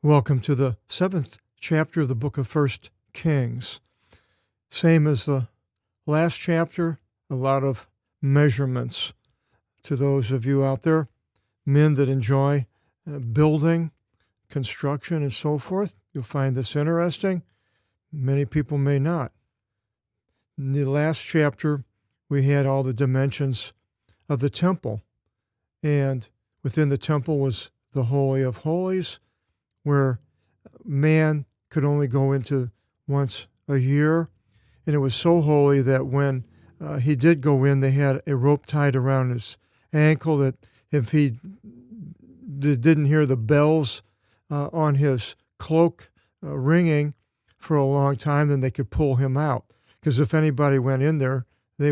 Welcome to the 7th chapter of the book of First Kings. Same as the last chapter, a lot of measurements. To those of you out there, men that enjoy building, construction, and so forth, you'll find this interesting. Many people may not. In the last chapter, we had all the dimensions of the temple. And within the temple was the Holy of Holies, where man could only go into once a year. And it was so holy that when he did go in, they had a rope tied around his ankle that if he didn't hear the bells on his cloak ringing for a long time, then they could pull him out. Because if anybody went in there, they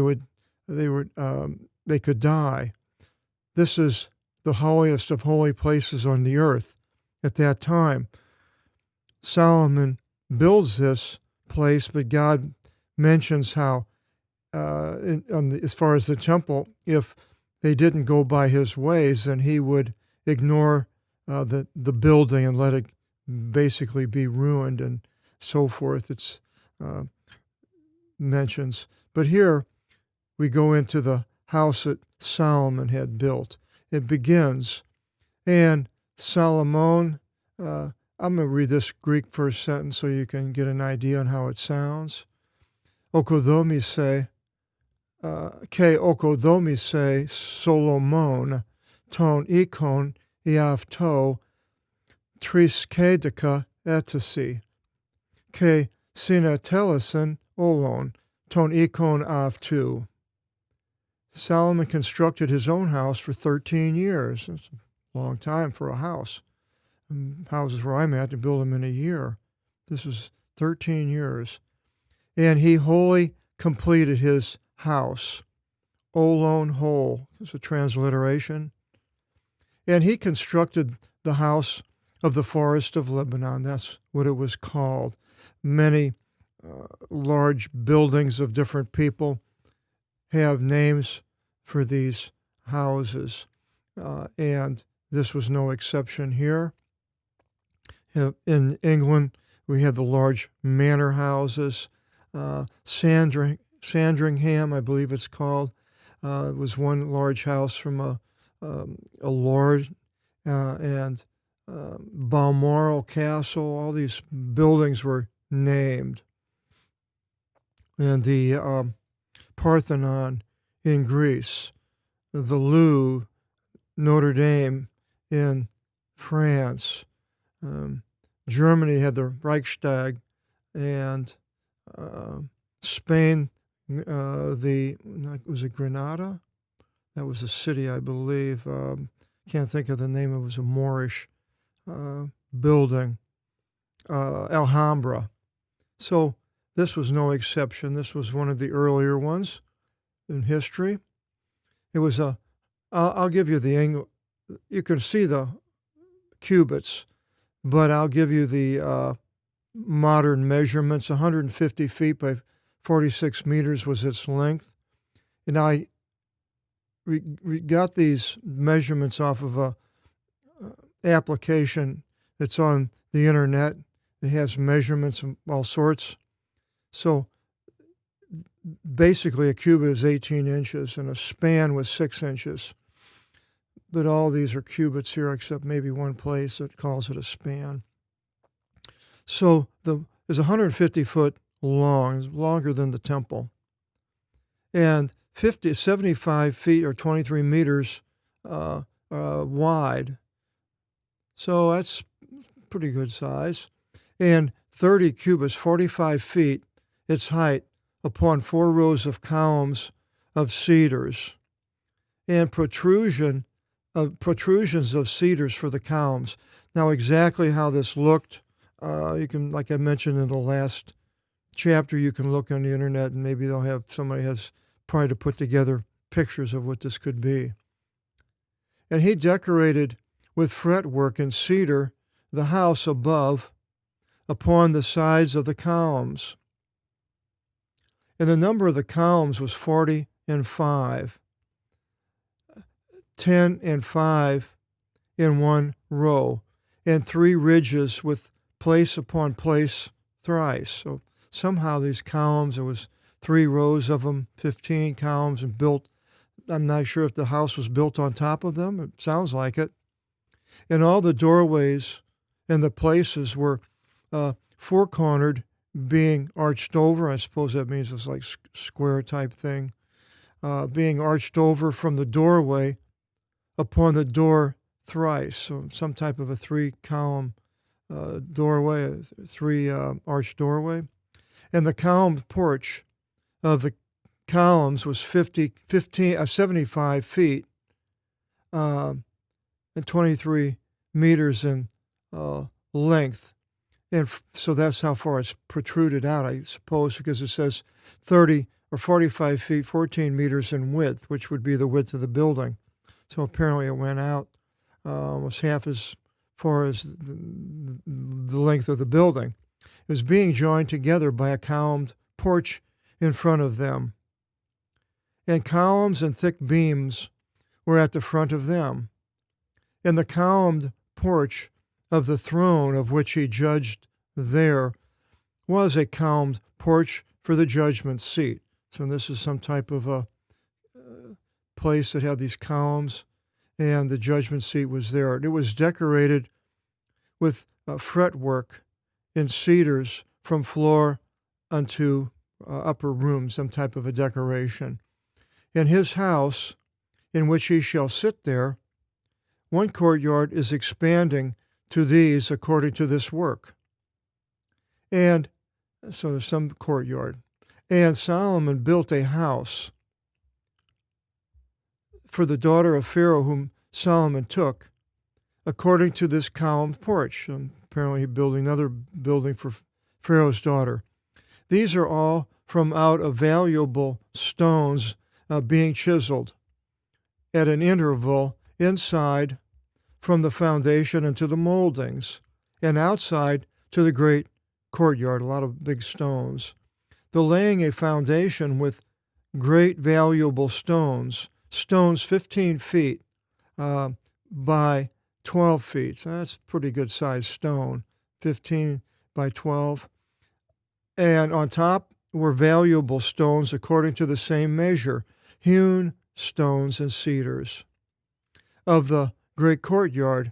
could die. This is the holiest of holy places on the earth at that time. Solomon builds this place, but God mentions how, as far as the temple, if they didn't go by his ways, then he would ignore the building and let it basically be ruined and so forth. It's mentions. But here we go into the house that Solomon had built. It begins, and Solomon, I'm going to read this Greek first sentence so you can get an idea on how it sounds. Okodomise, ke okodomise Solomon, ton ikon iavto, triskedika etasi, ke sinatelison olon, ton ikon avtu. Solomon constructed his own house for 13 years. That's a long time for a house. Houses where I'm at, to build them in a year. This was 13 years. And he wholly completed his house. Olon whole is a transliteration. And he constructed the house of the forest of Lebanon. That's what it was called. Many large buildings of different people have names for these houses. And this was no exception here. In England, we had the large manor houses. Sandringham, I believe it's called, was one large house from a lord. And Balmoral Castle, all these buildings were named. And the Parthenon in Greece, the Louvre, Notre Dame in France. Germany had the Reichstag, and Spain, was it Granada? That was a city, I believe. Can't think of the name. It was a Moorish building, Alhambra. So this was no exception. This was one of the earlier ones in history. It was I'll give you the angle. You can see the cubits, but I'll give you the modern measurements. 150 feet by 46 meters was its length. And I got these measurements off of a application that's on the internet. It has measurements of all sorts. So basically a cubit is 18 inches and a span was 6 inches. But all these are cubits here, except maybe one place that calls it a span. So it's 150 foot long, it's longer than the temple, and 75 feet or 23 meters wide. So that's pretty good size. And 30 cubits, 45 feet, its height, upon 4 rows of columns of cedars, and protrusions of cedars for the columns. Now, exactly how this looked, you can, like I mentioned in the last chapter, you can look on the internet and maybe somebody has tried to put together pictures of what this could be. And he decorated with fretwork and cedar the house above upon the sides of the columns. And the number of the columns was 40 and 5. 10 and 5 in one row. and 3 ridges with place upon place thrice. So somehow these columns, there was 3 rows of them, 15 columns, and built. I'm not sure if the house was built on top of them. It sounds like it. And all the doorways and the places were four-cornered, being arched over. I suppose that means it's like square type thing. Being arched over from the doorway upon the door thrice. So some type of a 3-column doorway, a 3 arched doorway. And the column porch of the columns was 75 feet and 23 meters in length. And so that's how far it's protruded out, I suppose, because it says 30 or 45 feet, 14 meters in width, which would be the width of the building. So apparently it went out almost half as far as the length of the building. It was being joined together by a columned porch in front of them. And columns and thick beams were at the front of them. And the columned porch of the throne of which he judged there was a columned porch for the judgment seat. So this is some type of a place that had these columns, and the judgment seat was there. And it was decorated with fretwork in cedars from floor unto upper room, some type of a decoration. In his house, in which he shall sit there, one courtyard is expanding to these according to this work. And so there's some courtyard. And Solomon built a house for the daughter of Pharaoh, whom Solomon took, according to this columned porch. And apparently he's building another building for Pharaoh's daughter. These are all from out of valuable stones being chiseled at an interval inside from the foundation into the moldings, and outside to the great courtyard, a lot of big stones. The laying a foundation with great valuable stones 15 feet by 12 feet. So that's a pretty good sized stone, 15 by 12. And on top were valuable stones according to the same measure, hewn stones and cedars. Of the great courtyard,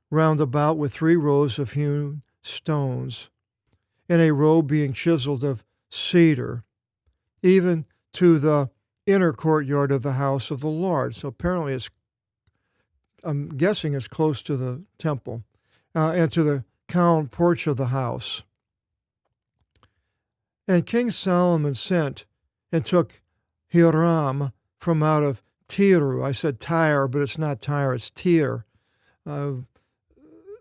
round about with 3 rows of hewn stones, and a row being chiseled of cedar, even to the inner courtyard of the house of the Lord. So apparently I'm guessing it's close to the temple, and to the columned porch of the house. And King Solomon sent and took Hiram from out of Tiru. I said Tyre, but it's not Tyre, it's Tyre.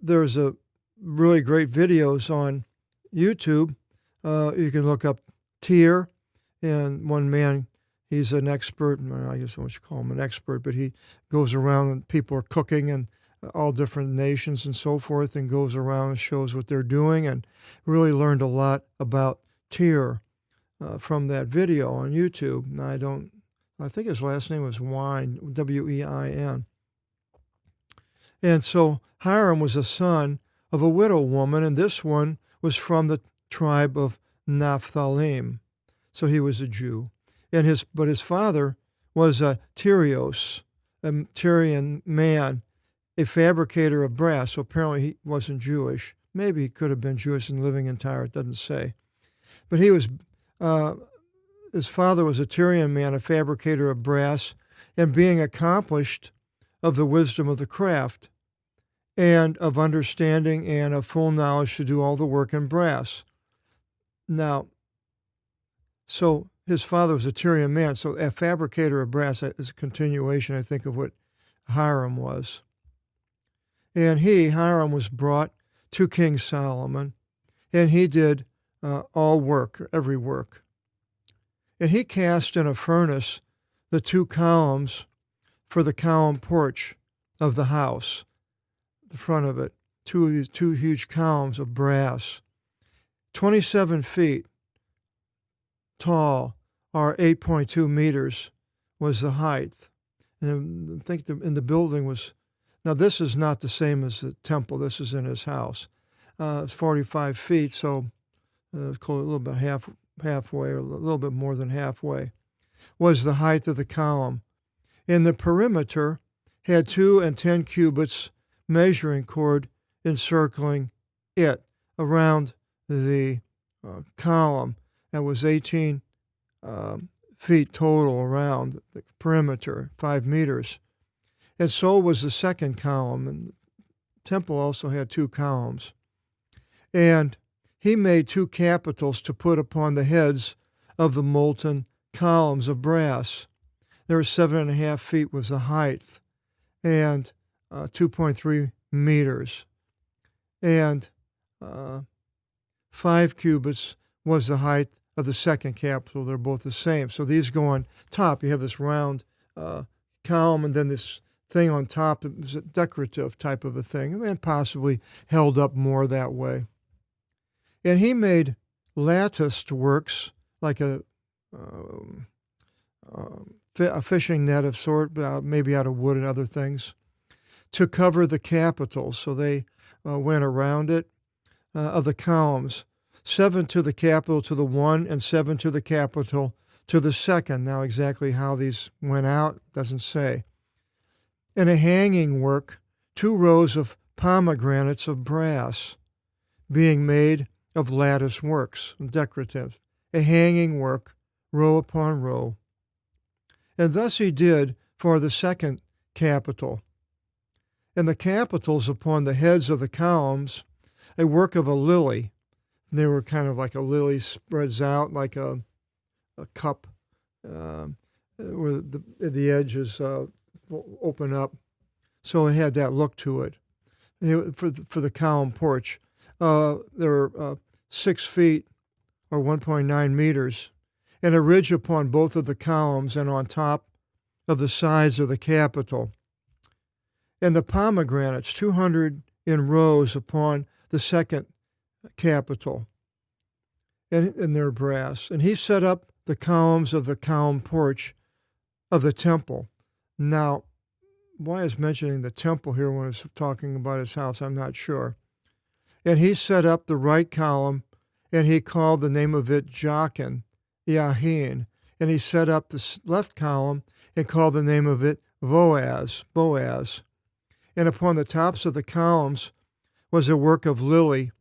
There's a really great videos on YouTube. You can look up Tyre, and one man, he's an expert. I guess I don't call him an expert, but he goes around and people are cooking and all different nations and so forth, and goes around and shows what they're doing, and really learned a lot about Tyre from that video on YouTube. And I think his last name was Wine, W-E-I-N. And so Hiram was a son of a widow woman, and this one was from the tribe of Naphthalim. So he was a Jew. But his father was a Tyrios, a Tyrian man, a fabricator of brass. So apparently he wasn't Jewish. Maybe he could have been Jewish and living in Tyre. It doesn't say. But he was, his father was a Tyrian man, a fabricator of brass, and being accomplished of the wisdom of the craft, and of understanding and of full knowledge to do all the work in brass. Now, so his father was a Tyrian man, so a fabricator of brass is a continuation, I think, of what Hiram was. And Hiram was brought to King Solomon, and he did all work, every work. And he cast in a furnace the 2 columns for the column porch of the house, the front of it, 2 huge columns of brass, 27 feet tall, or 8.2 meters was the height. And I think in the building was Now, this is not the same as the temple. This is in his house. It's 45 feet, so a little bit halfway, or a little bit more than halfway, was the height of the column. And the perimeter had 2 and 10 cubits measuring cord encircling it around the column. That was 18 feet total around the perimeter, 5 meters. And so was the second column. And the temple also had 2 columns. And he made 2 capitals to put upon the heads of the molten columns of brass. There were 7.5 feet was the height, and 2.3 meters. And 5 cubits was the height of the second capital. They're both the same. So these go on top. You have this round column, and then this thing on top. It was a decorative type of a thing, and possibly held up more that way. And he made latticed works, like a fishing net of sort, maybe out of wood and other things, to cover the capitals. So they went around it, of the columns, 7 to the capital to the one, and 7 to the capital to the second. Now, exactly how these went out doesn't say. And a hanging work, 2 rows of pomegranates of brass, being made of lattice works, decorative. A hanging work, row upon row. And thus he did for the second capital. And the capitals upon the heads of the columns, a work of a lily. They were kind of like a lily spreads out like a cup, where the edges open up. So it had that look to it. For the column porch, there were 6 feet or 1.9 meters, and a ridge upon both of the columns and on top of the sides of the capital. And the pomegranates, 200 in rows upon the second capital, and their brass. And he set up the columns of the column porch of the temple. Now, why is mentioning the temple here when it's talking about his house? I'm not sure. And he set up the right column, and he called the name of it Jachin, Yahin. And he set up the left column and called the name of it Boaz. And upon the tops of the columns was a work of lily,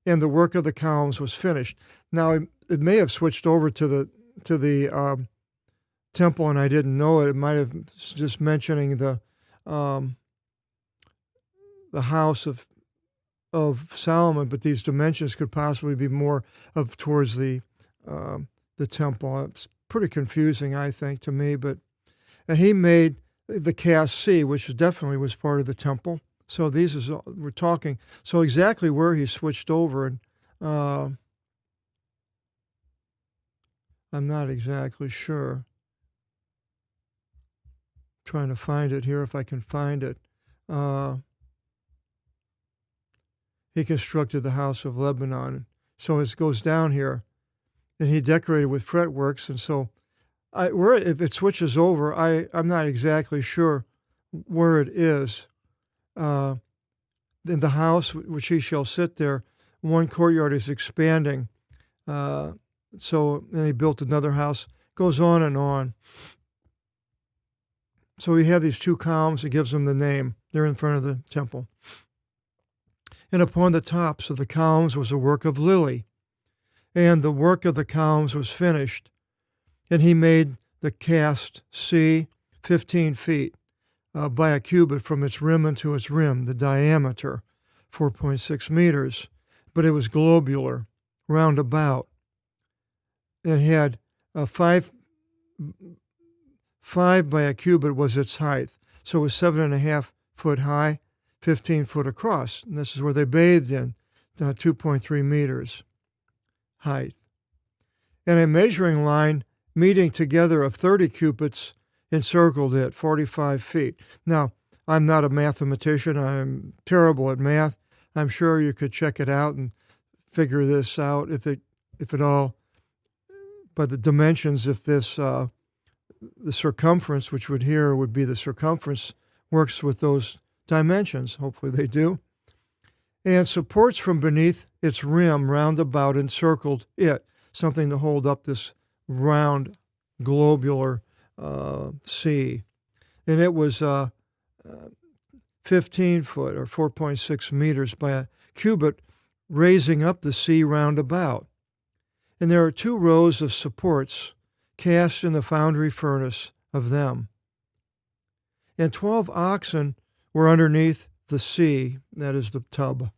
and the work of the columns was finished. Now, it may have switched over to the temple, and I didn't know it. It might have just mentioning the house of Solomon, but these dimensions could possibly be more of towards the temple. It's pretty confusing, I think, to me. But he made the cast C, which definitely was part of the temple. So we're talking. So exactly where he switched over, and I'm not exactly sure. Trying to find it here if I can find it. He constructed the house of Lebanon. So it goes down here, and he decorated with fretworks. And so if it switches over, I'm not exactly sure where it is. In the house which he shall sit there, one courtyard is expanding. So then he built another house. Goes on and on. So we have these 2 columns. It gives them the name. They're in front of the temple. And upon the tops of the columns was a work of lily. And the work of the columns was finished. And he made the cast C 15 feet by a cubit from its rim unto its rim, the diameter, 4.6 meters. But it was globular, round about. It had 5 by a cubit was its height. So it was 7.5 foot high, 15 foot across. And this is where they bathed in, 2.3 meters height. And a measuring line meeting together of 30 cubits encircled it, 45 feet. Now, I'm not a mathematician. I'm terrible at math. I'm sure you could check it out and figure this out if at all. But the dimensions, if this the circumference, which would be the circumference, works with those dimensions. Hopefully they do. And supports from beneath its rim round about encircled it, something to hold up this round globular sea. And it was 15 foot or 4.6 meters by a cubit, raising up the sea round about. And there are 2 rows of supports cast in the foundry furnace of them. And 12 oxen were underneath the sea, that is the tub,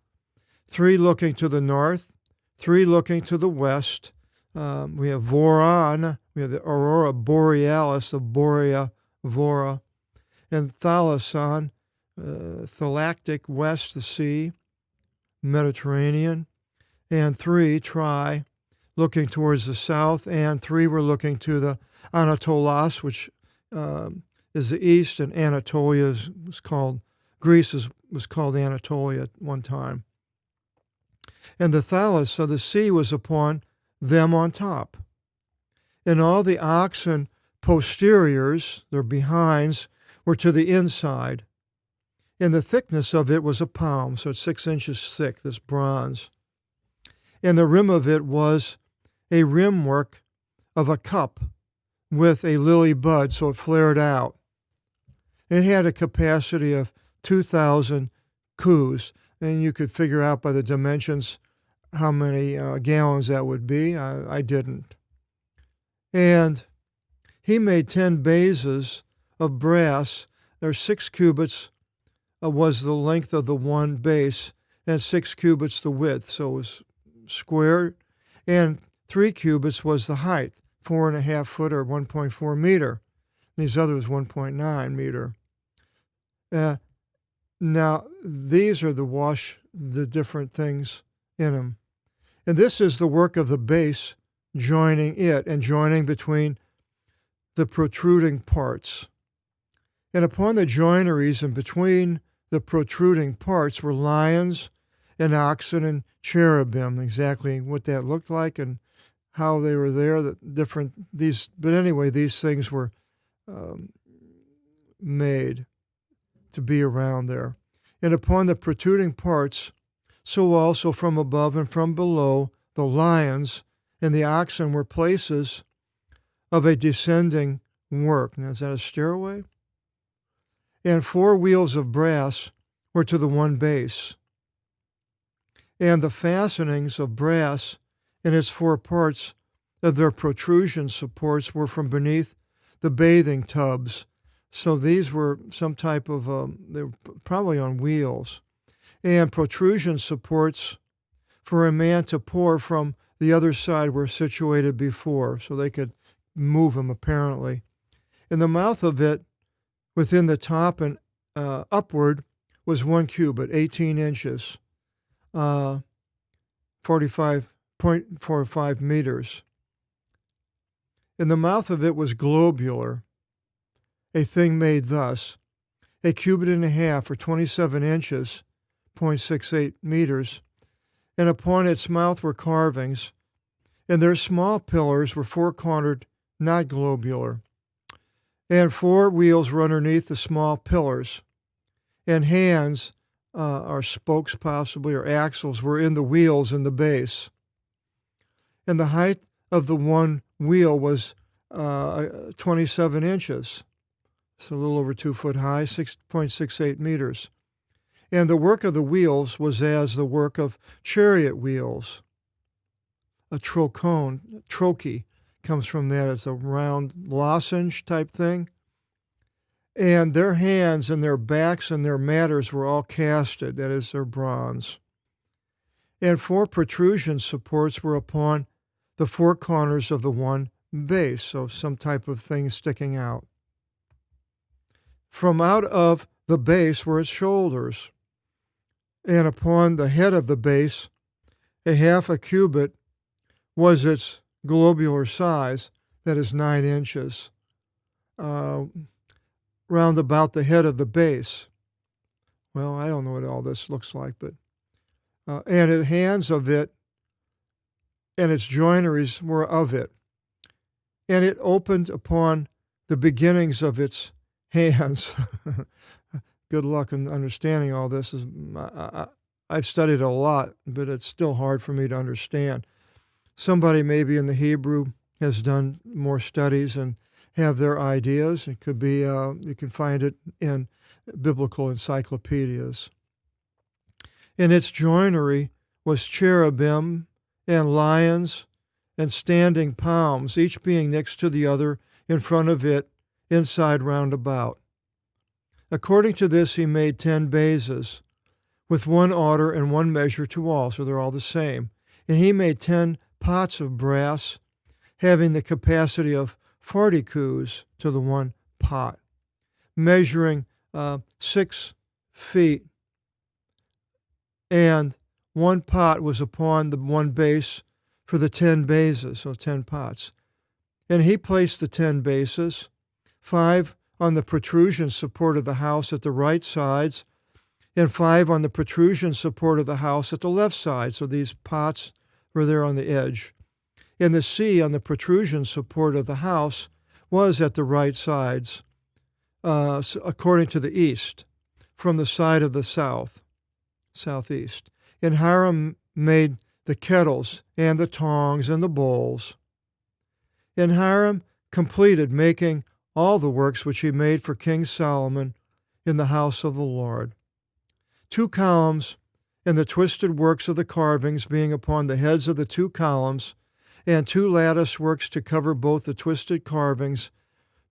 3 looking to the north, 3 looking to the west. We have Voron, we have the Aurora Borealis, the Borea Vora, and Thalason, Thalactic west, the sea, Mediterranean, and 3 Tri, looking towards the south, and 3 were looking to the Anatolos, which is the east, and Anatolia was called, Greece was called Anatolia at one time. And the Thalus of the sea was upon them on top. And all the oxen posteriors, their behinds, were to the inside. And the thickness of it was a palm, so it's 6 inches thick, this bronze. And the rim of it was a rim work of a cup with a lily bud, so it flared out. It had a capacity of 2,000 coups, and you could figure out by the dimensions how many gallons that would be. I didn't. And he made 10 bases of brass. There's 6 cubits was the length of the one base, and 6 cubits the width, so it was squared. And 3 cubits was the height, 4.5 foot or 1.4 meter. These others 1.9 meter. Now, these are the different things in them. And this is the work of the base joining it and joining between the protruding parts. And upon the joineries and between the protruding parts were lions and oxen and cherubim, exactly what that looked like and how they were there, but anyway, these things were made to be around there. And upon the protruding parts, so also from above and from below, the lions and the oxen were places of a descending work. Now, is that a stairway? And 4 wheels of brass were to the one base. And the fastenings of brass in its 4 parts of their protrusion supports were from beneath the bathing tubs. So these were some type of, they were probably on wheels. And protrusion supports for a man to pour from the other side were situated before, so they could move him apparently. In the mouth of it, within the top and upward, was 1 cubit, 18 inches, 45.45 meters. In the mouth of it was globular, a thing made thus, 1.5 cubits or 27 inches, 0.68 meters, and upon its mouth were carvings, and their small pillars were 4-cornered, not globular, and 4 wheels were underneath the small pillars, and hands, or spokes possibly, or axles, were in the wheels in the base. And the height of the one wheel was 27 inches. It's a little over 2 foot high, 6.68 meters. And the work of the wheels was as the work of chariot wheels. A trochee comes from that as a round lozenge type thing. And their hands and their backs and their matters were all casted, that is, their bronze. And 4 protrusion supports were upon the 4 corners of the one base, so some type of thing sticking out. From out of the base were its shoulders, and upon the head of the base, 1/2 cubit was its globular size, that is 9 inches, round about the head of the base. Well, I don't know what all this looks like, but and the hands of it and its joineries were of it. And it opened upon the beginnings of its hands, good luck in understanding all this. I've studied a lot, but it's still hard for me to understand. Somebody maybe in the Hebrew has done more studies and have their ideas. It could be, you can find it in biblical encyclopedias. In its joinery was cherubim and lions and standing palms, each being next to the other in front of it, inside round about. According to this, he made 10 bases, with one order and one measure to all, so they're all the same. And he made 10 pots of brass, having the capacity of 40 coups to the one pot, measuring 6 feet. And one pot was upon the one base for the 10 bases, so 10 pots. And he placed the 10 bases, 5 on the protrusion support of the house at the right sides, and 5 on the protrusion support of the house at the left side. So these pots were there on the edge. And the sea on the protrusion support of the house was at the right sides, according to the east, from the side of the southeast. And Hiram made the kettles and the tongs and the bowls. And Hiram completed making all the works which he made for King Solomon in the house of the Lord. 2 columns and the twisted works of the carvings being upon the heads of the 2 columns, and 2 lattice works to cover both the twisted carvings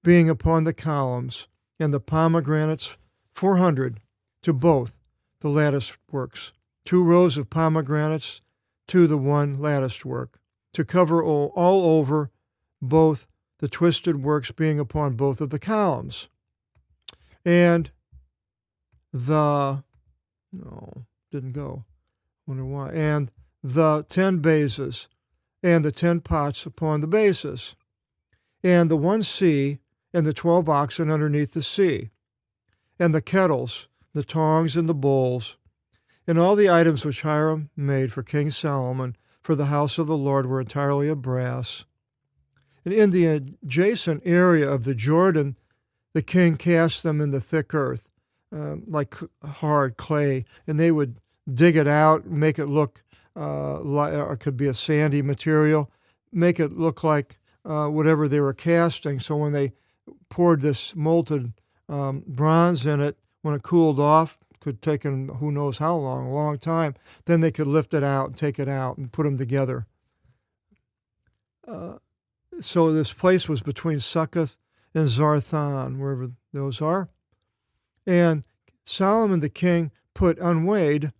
being upon the columns, and the pomegranates 400 to both the lattice works. 2 rows of pomegranates to the one latticed work, to cover all over both the twisted works being upon both of the columns. And the, no, didn't go. Wonder why. And the 10 bases and the 10 pots upon the bases, and the 1 sea and the 12 oxen underneath the sea, and the kettles, the tongs and the bowls, and all the items which Hiram made for King Solomon for the house of the Lord were entirely of brass. And in the adjacent area of the Jordan, the king cast them in the thick earth, like hard clay, and they would dig it out, make it look like, or it could be a sandy material, make it look like whatever they were casting. So when they poured this molten bronze in it, when it cooled off, could take them who knows how long, a long time, then they could lift it out and take it out and put them together. So this place was between Succoth and Zarthan, wherever those are. And Solomon the king put unweighed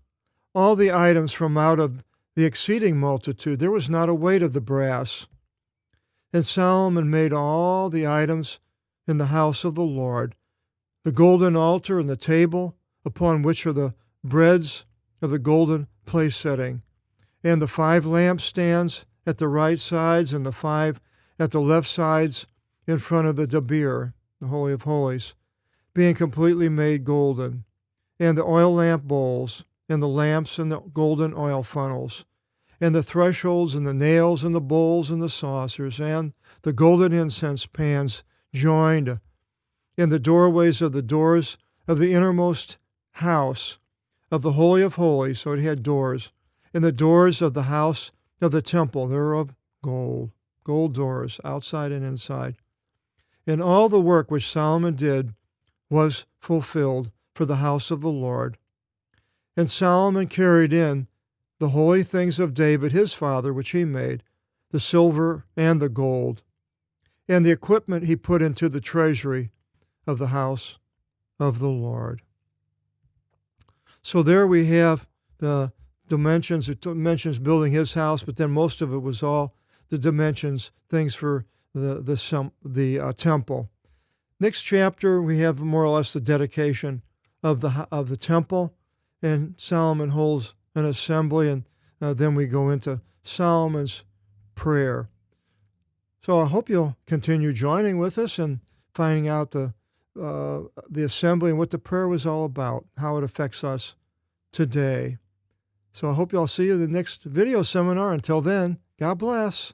all the items from out of the exceeding multitude. There was not a weight of the brass. And Solomon made all the items in the house of the Lord, the golden altar and the table upon which are the breads of the golden place setting, and the 5 lampstands at the right sides and the 5 at the left sides in front of the Dabir, the Holy of Holies, being completely made golden, and the oil lamp bowls, and the lamps and the golden oil funnels, and the thresholds and the nails and the bowls and the saucers, and the golden incense pans joined, and the doorways of the doors of the innermost house of the Holy of Holies, so it had doors, and the doors of the house of the temple, they're of gold doors, outside and inside. And all the work which Solomon did was fulfilled for the house of the Lord. And Solomon carried in the holy things of David his father, which he made, the silver and the gold, and the equipment he put into the treasury of the house of the Lord. So there we have the dimensions. It mentions building his house, but then most of it was all the dimensions, things for the temple. Next chapter, we have more or less the dedication of the temple, and Solomon holds an assembly, and then we go into Solomon's prayer. So I hope you'll continue joining with us and finding out the assembly and what the prayer was all about, how it affects us today. So I hope y'all see you in the next video seminar. Until then, God bless.